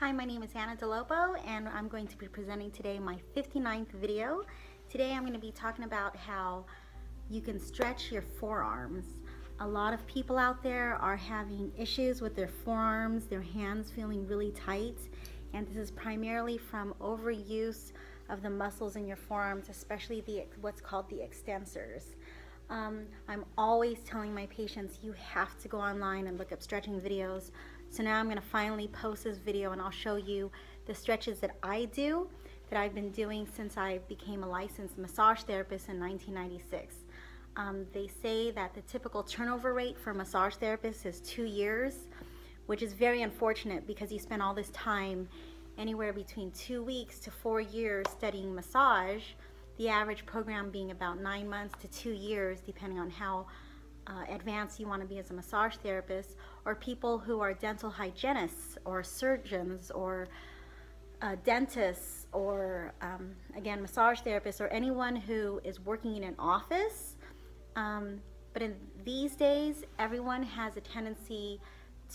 Hi, my name is Anna DeLopo and I'm going to be presenting today my 59th video. Today I'm going to be talking about how you can stretch your forearms. A lot of people out there are having issues with their forearms, their hands feeling really tight, and this is primarily from overuse of the muscles in your forearms, especially what's called the extensors. I'm always telling my patients you have to go online and look up stretching videos. So now I'm going to finally post this video and I'll show you the stretches that I do, that I've been doing since I became a licensed massage therapist in 1996. They say that the typical turnover rate for massage therapists is 2 years, which is very unfortunate because you spend all this time, anywhere between 2 weeks to 4 years studying massage, the average program being about 9 months to 2 years, depending on how advanced you want to be as a massage therapist, or people who are dental hygienists or surgeons or dentists or again massage therapists, or anyone who is working in an office. But in these days, everyone has a tendency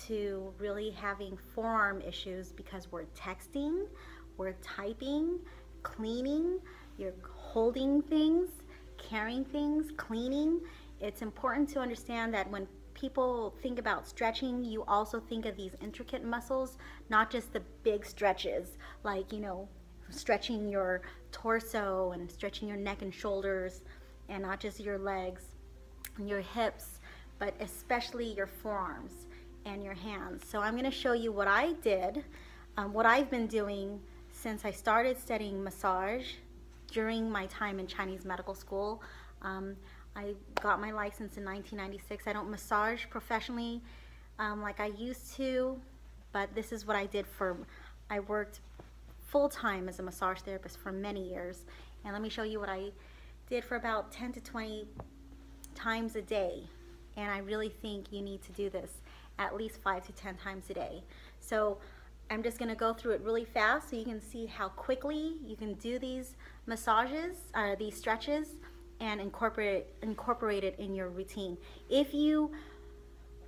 to really having forearm issues because we're texting, we're typing, cleaning, you're holding things, carrying things, cleaning. It's important to understand that when people think about stretching, you also think of these intricate muscles, not just the big stretches, like, stretching your torso and stretching your neck and shoulders, and not just your legs and your hips, but especially your forearms and your hands. So I'm going to show you what I did, what I've been doing since I started studying massage during my time in Chinese medical school. I got my license in 1996. I don't massage professionally like I used to, but this is what I did I worked full-time as a massage therapist for many years. And let me show you what I did for about 10 to 20 times a day. And I really think you need to do this at least 5 to 10 times a day. So I'm just going to go through it really fast so you can see how quickly you can do these massages, these stretches, and incorporate it in your routine. If you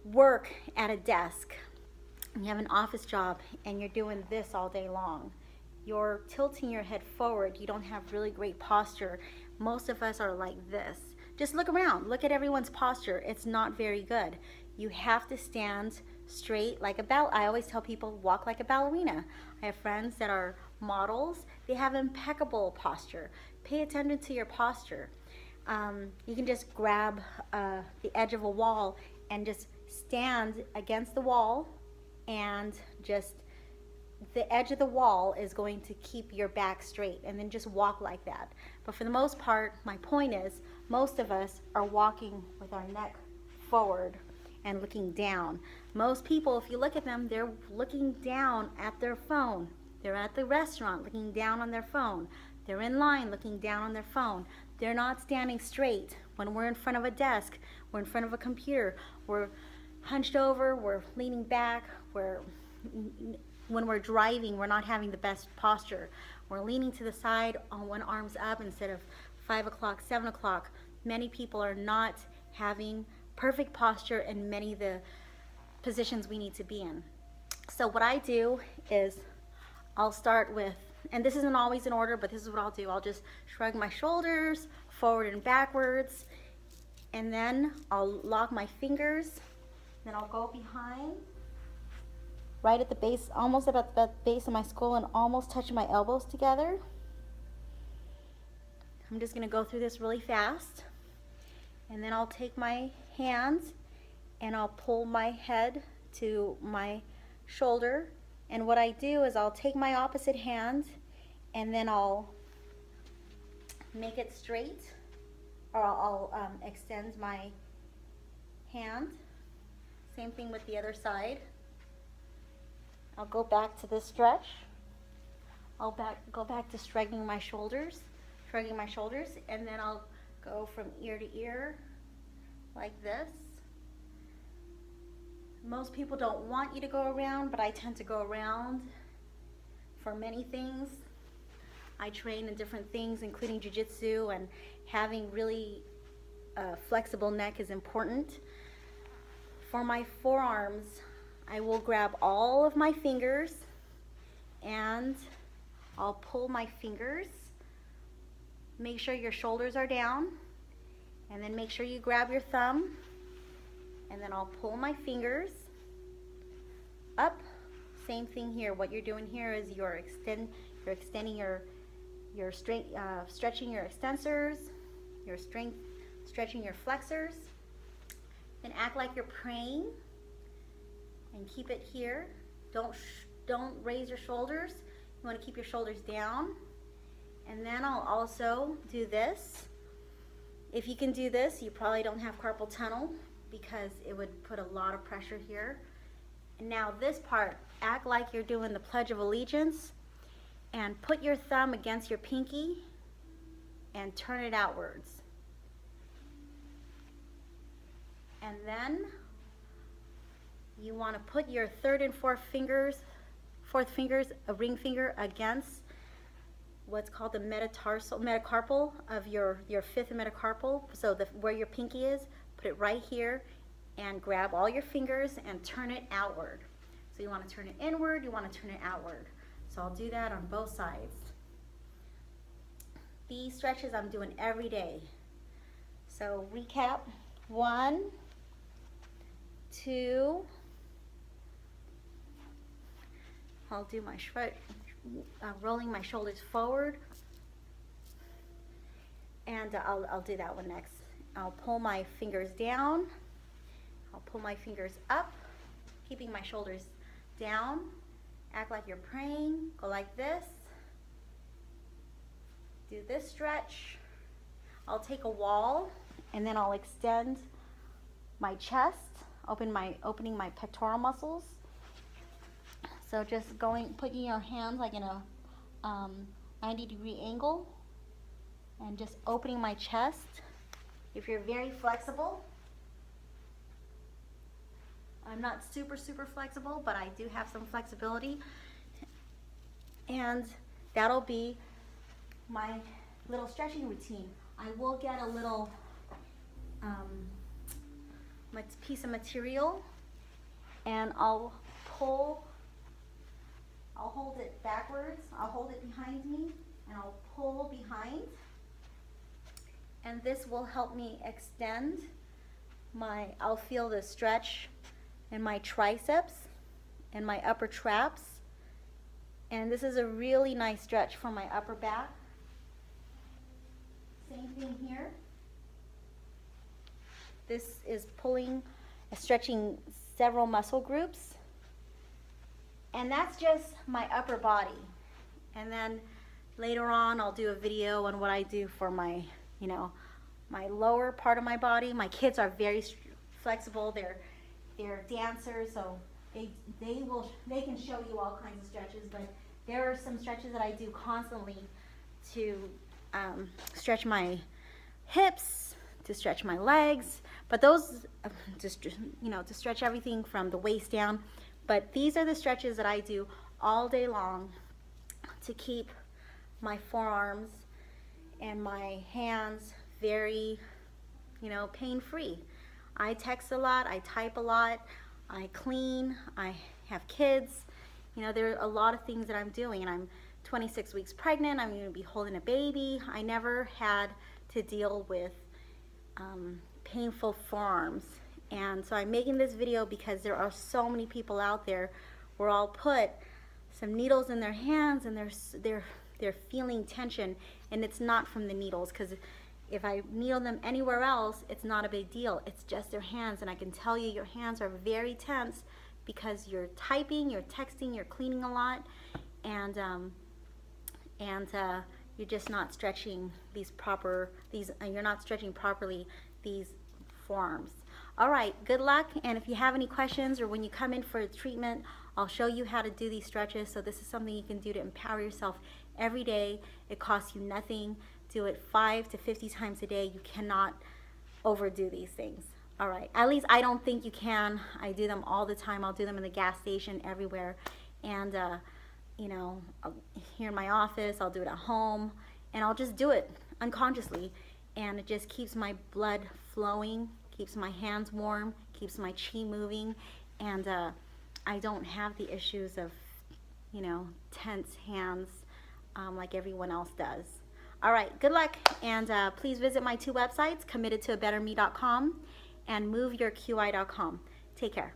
work at a desk and you have an office job and you're doing this all day long, you're tilting your head forward, you don't have really great posture. Most of us are like this. Just look around, look at everyone's posture. It's not very good. You have to stand straight like I always tell people, walk like a ballerina. I have friends that are models. They have impeccable posture. Pay attention to your posture. You can just grab the edge of a wall and just stand against the wall, and just the edge of the wall is going to keep your back straight, and then just walk like that. But for the most part, my point is, most of us are walking with our neck forward and looking down. Most people, if you look at them, they're looking down at their phone. They're at the restaurant looking down on their phone. They're in line looking down on their phone. They're not standing straight. When we're in front of a desk, we're in front of a computer, we're hunched over, we're leaning back, when we're driving, we're not having the best posture. We're leaning to the side on one arm's up instead of 5 o'clock, 7 o'clock. Many people are not having perfect posture in many of the positions we need to be in. So what I do is I'll start with, and this isn't always in order, but this is what I'll do. I'll just shrug my shoulders forward and backwards, and then I'll lock my fingers, then I'll go behind, right at the base, almost about the base of my skull, and almost touch my elbows together. I'm just going to go through this really fast, and then I'll take my hands and I'll pull my head to my shoulder. And what I do is I'll take my opposite hand and then I'll make it straight, or I'll extend my hand. Same thing with the other side. I'll go back to this stretch. I'll go back to shrugging my shoulders, and then I'll go from ear to ear like this. Most people don't want you to go around, but I tend to go around for many things. I train in different things, including jiu-jitsu, and having really flexible neck is important. For my forearms, I will grab all of my fingers and I'll pull my fingers. Make sure your shoulders are down, and then make sure you grab your thumb, and then I'll pull my fingers up. Same thing here. What you're doing here is you're extending your strength, stretching your extensors, your strength, stretching your flexors. Then act like you're praying, and keep it here. Don't raise your shoulders. You want to keep your shoulders down. And then I'll also do this. If you can do this, you probably don't have carpal tunnel because it would put a lot of pressure here. And now this part, act like you're doing the Pledge of Allegiance, and put your thumb against your pinky and turn it outwards. And then you want to put your third and fourth fingers, a ring finger against what's called the metacarpal of your fifth metacarpal. So where your pinky is, put it right here and grab all your fingers and turn it outward. So you want to turn it inward, you want to turn it outward. So I'll do that on both sides. These stretches I'm doing every day. So recap: 1, 2, I'll do my rolling my shoulders forward, and I'll do that one next. I'll pull my fingers down, I'll pull my fingers up, keeping my shoulders down. Act like you're praying. Go like this. Do this stretch. I'll take a wall, and then I'll extend my chest, opening my pectoral muscles. So just putting your hands like in a 90-degree angle, and just opening my chest. If you're very flexible, I'm not super flexible, but I do have some flexibility. And that'll be my little stretching routine. I will get a little piece of material, and I'll hold it backwards. I'll hold it behind me, and I'll pull behind. And this will help me extend I'll feel the stretch in my triceps and my upper traps. And this is a really nice stretch for my upper back. Same thing here. This is stretching several muscle groups. And that's just my upper body. And then later on I'll do a video on what I do for my, my lower part of my body. My kids are very flexible. They're dancers, so they can show you all kinds of stretches, but there are some stretches that I do constantly to stretch my hips, to stretch my legs, but those just to stretch everything from the waist down. But these are the stretches that I do all day long to keep my forearms and my hands very, pain-free. I text a lot, I type a lot, I clean, I have kids. There are a lot of things that I'm doing, and I'm 26 weeks pregnant. I'm going to be holding a baby. I never had to deal with painful forearms. And so I'm making this video because there are so many people out there where I'll put some needles in their hands, and they're feeling tension, and it's not from the needles, because if I needle them anywhere else, it's not a big deal. It's just their hands, and I can tell you your hands are very tense because you're typing, you're texting, you're cleaning a lot, and you're just not stretching you're not stretching properly these forearms. All right, good luck, and if you have any questions, or when you come in for treatment, I'll show you how to do these stretches. So this is something you can do to empower yourself every day. It costs you nothing. Do it 5 to 50 times a day. You cannot overdo these things. All right, at least I don't think you can. I do them all the time. I'll do them in the gas station, everywhere, and here in my office. I'll do it at home, and I'll just do it unconsciously, and it just keeps my blood flowing, keeps my hands warm, keeps my chi moving, and I don't have the issues of you know, tense hands like everyone else does. All right, good luck, and please visit my two websites, committedtoabetterme.com and moveyourqi.com. Take care.